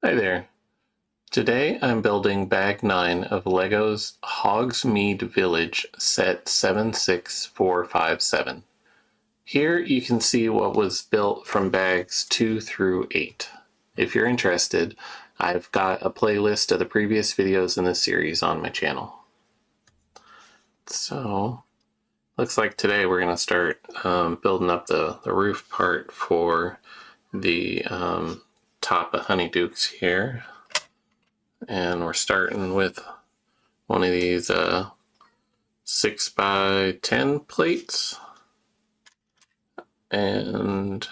Hi there. Today I'm building Bag 9 of LEGO's Hogsmeade Village set 76457. Here you can see what was built from bags 2 through 8. If you're interested, I've got a playlist of the previous videos in this series on my channel. So, looks like today we're going to start building up the roof part for the top of Honeydukes here. And we're starting with one of these 6x10 plates and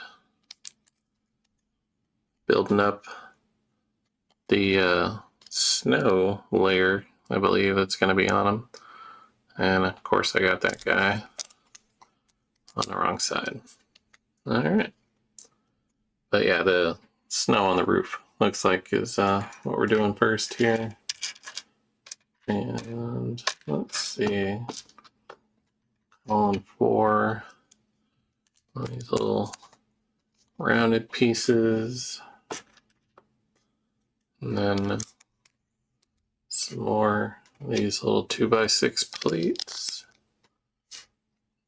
building up the snow layer, I believe it's going to be on them. And of course I got that guy on the wrong side. Alright. But yeah, the snow on the roof looks like is what we're doing first here. And let's see, calling for these little rounded pieces, and then some more of these little 2x6 plates,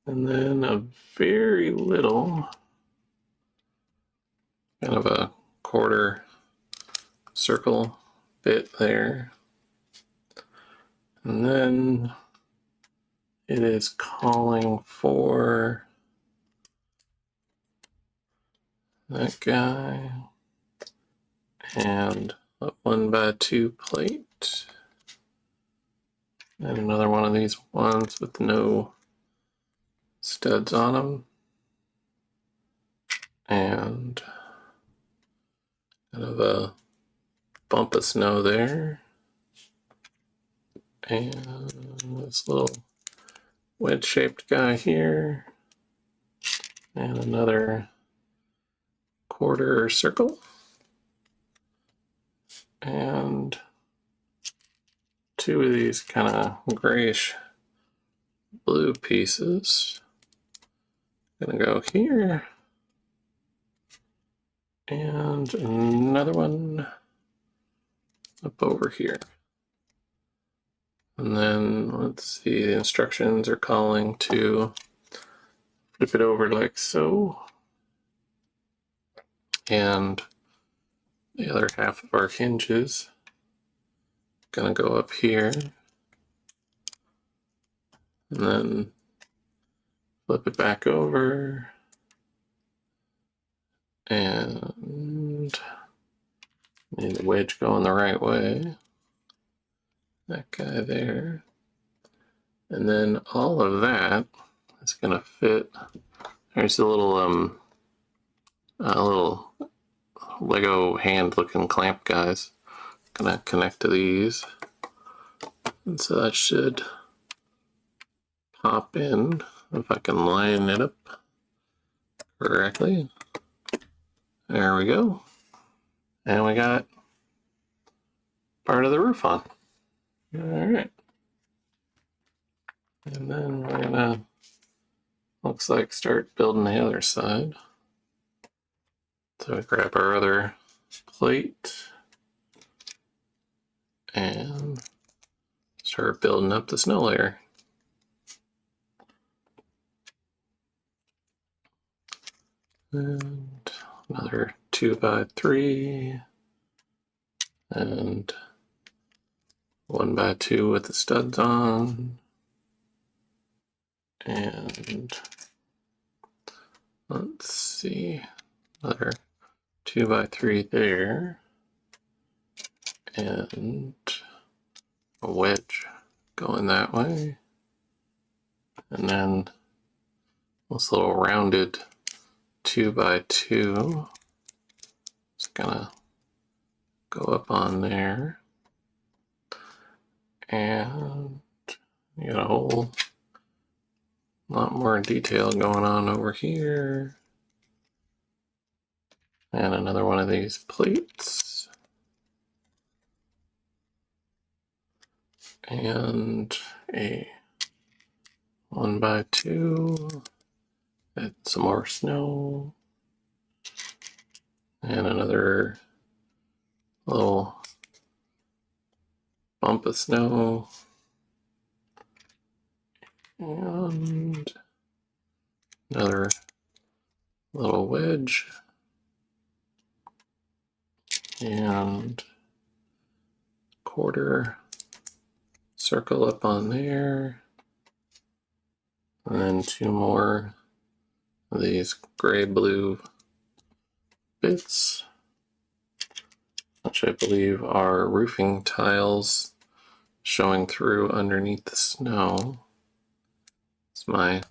and then a very little kind of a quarter circle bit there, and then it is calling for that guy and a 1x2 plate and another one of these ones with no studs on them, and kind of a bump of snow there, and this little wedge shaped guy here, and another quarter circle, and two of these kind of grayish blue pieces. Gonna go here, and another one up over here. And then let's see, the instructions are calling to flip it over like so, and the other half of our hinges gonna go up here, and then flip it back over, and need the wedge going the right way. That guy there. And then all of that is gonna fit. There's a little Lego hand looking clamp guys. Gonna connect to these. And so that should pop in if I can line it up correctly. There we go. And we got part of the roof on. Alright. And then we're gonna, looks like, start building the other side. So we grab our other plate and start building up the snow layer. And another 2x3 and 1x2 with the studs on, and let's see, another 2x3 there, and a wedge going that way, and then this little rounded 2x2 is gonna go up on there, and you got a whole lot more detail going on over here, and another one of these plates, and a 1x2, and some more snow, and another bump of snow. And another little wedge. And quarter circle up on there. And then two more of these gray-blue bits, which I believe are roofing tiles showing through underneath the snow. It's my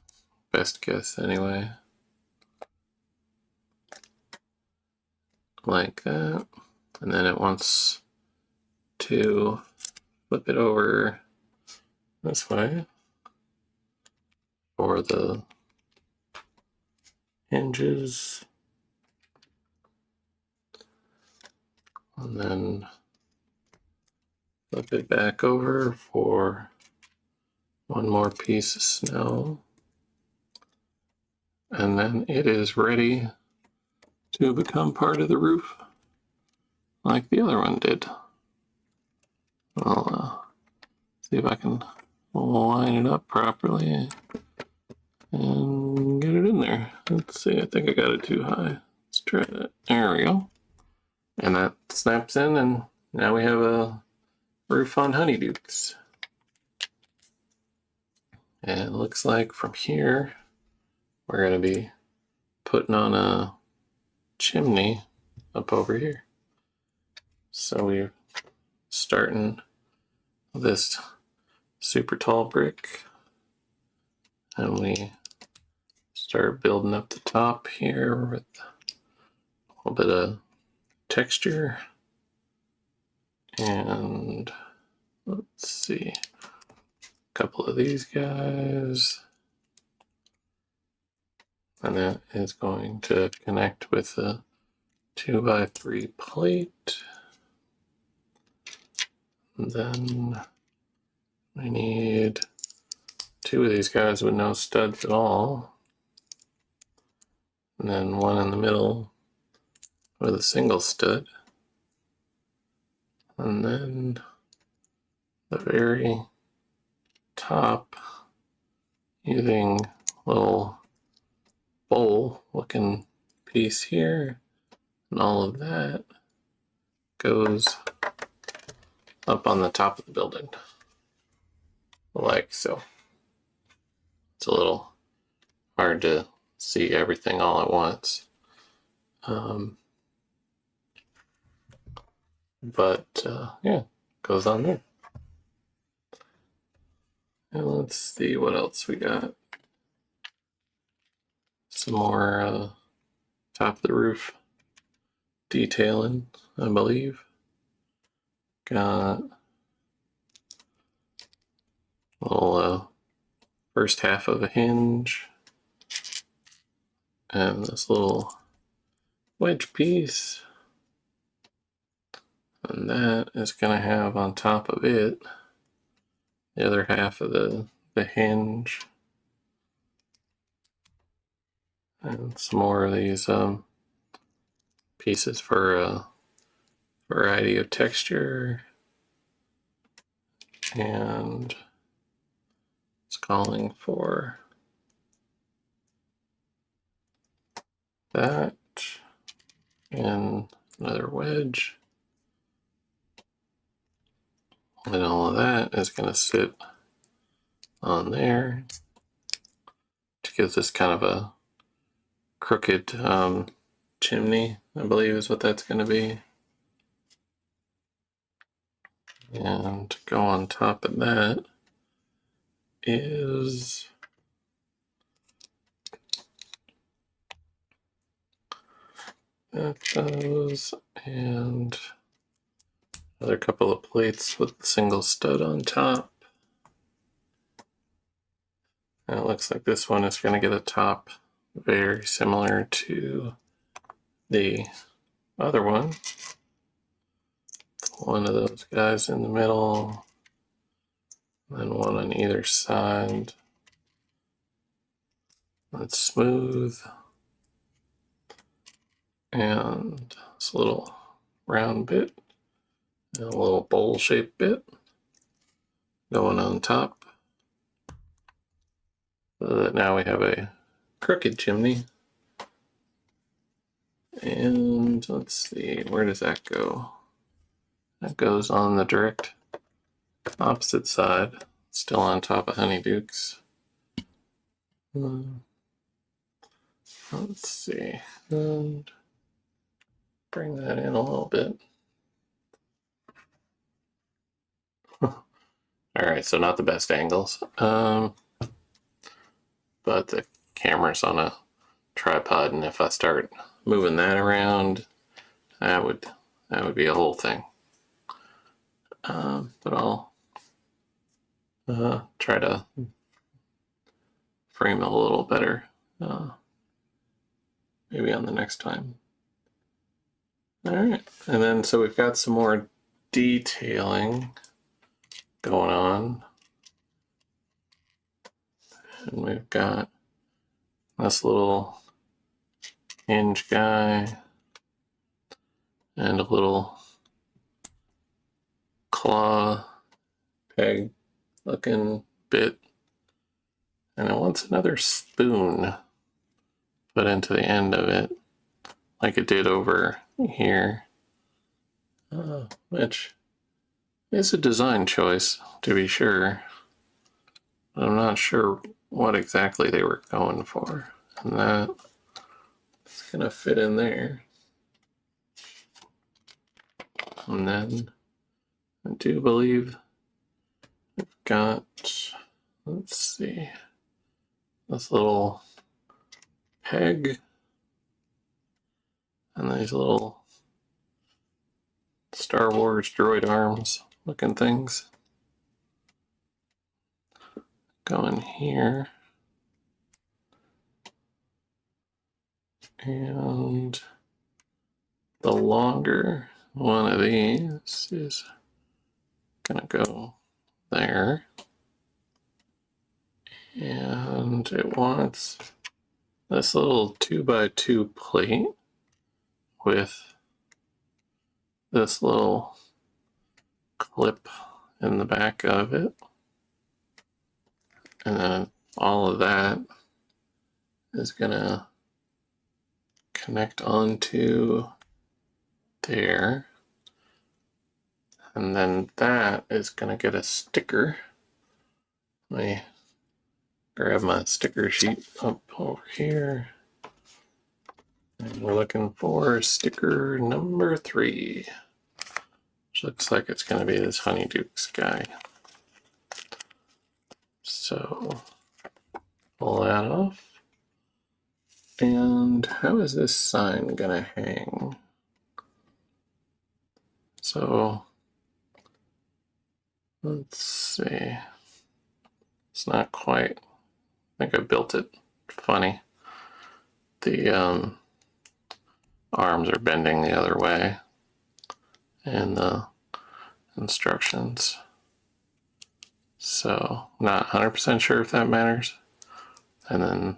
best guess anyway. Like that. And then it wants to flip it over this way for the hinges. And then flip it back over for one more piece of snow. And then it is ready to become part of the roof like the other one did. I'll see if I can line it up properly and get it in there. Let's see, I think I got it too high. Let's try that. There we go. And that snaps in, and now we have a roof on Honeydukes. And it looks like from here, we're going to be putting on a chimney up over here. So we're starting this super tall brick, and we start building up the top here with a little bit of texture. And let's see, a couple of these guys, and that is going to connect with a 2x3 plate. And then we need two of these guys with no studs at all, and then one in the middle with a single stud, and then the very top using a little bowl looking piece here, and all of that goes up on the top of the building like so. It's a little hard to see everything all at once, but yeah, goes on there. And let's see what else we got. Some more top of the roof detailing, I believe. Got a little first half of a hinge, and this little wedge piece, and that is going to have on top of it the other half of the hinge, and some more of these pieces for a variety of texture. And it's calling for that and another wedge, and all of that is going to sit on there to give this kind of a crooked chimney, I believe is what that's going to be. And to go on top of that is those, and another couple of plates with a single stud on top. And it looks like this one is going to get a top very similar to the other one. One of those guys in the middle, and one on either side. It's smooth, and this little round bit, and a little bowl-shaped bit. going on top. So that now we have a crooked chimney. And let's see, where does that go? That goes on the direct opposite side, still on top of Honeydukes. Let's see, and bring that in a little bit. Alright, so not the best angles, but the camera's on a tripod, and if I start moving that around, that would be a whole thing. But I'll try to frame it a little better, maybe on the next time. Alright, and then so we've got some more detailing going on. And we've got this little hinge guy and a little claw peg looking bit. And it wants another spoon put into the end of it, like it did over here, which is a design choice, to be sure. But I'm not sure what exactly they were going for. And that is going to fit in there. And then I do believe we've got, let's see, this little peg and these little Star Wars droid arms looking things going here. And the longer one of these is gonna go there. And it wants this little 2x2 plate with this little clip in the back of it. And then all of that is gonna connect onto there. And then that is gonna get a sticker. Let me grab my sticker sheet up over here. And we're looking for sticker number 3. Which looks like it's gonna be this Honeydukes guy. So pull that off. And how is this sign gonna hang? So let's see. It's not quite. I think I built it funny. The arms are bending the other way in the instructions. So not 100% sure if that matters. And then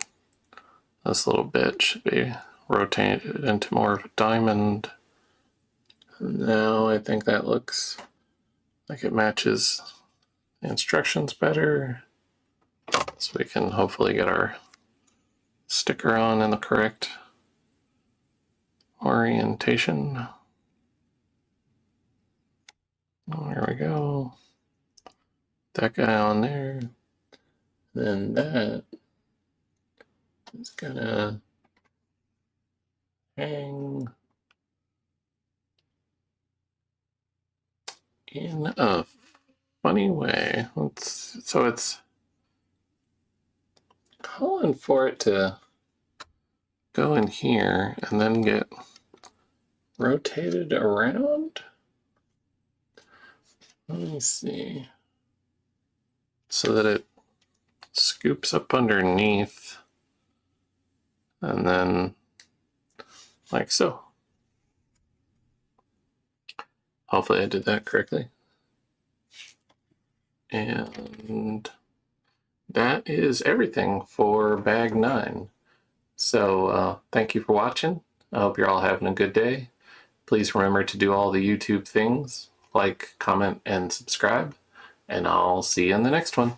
this little bit should be rotated into more of a diamond. Now I think that looks like it matches the instructions better. So we can hopefully get our sticker on in the correct orientation. There we go. That guy on there. Then that is gonna hang in a funny way. So it's calling for it to go in here and then get rotated around. Let me see. So that it scoops up underneath and then like so. Hopefully I did that correctly. And that is everything for bag 9. So thank you for watching. I hope you're all having a good day. Please remember to do all the YouTube things, like, comment, and subscribe. and I'll see you in the next one.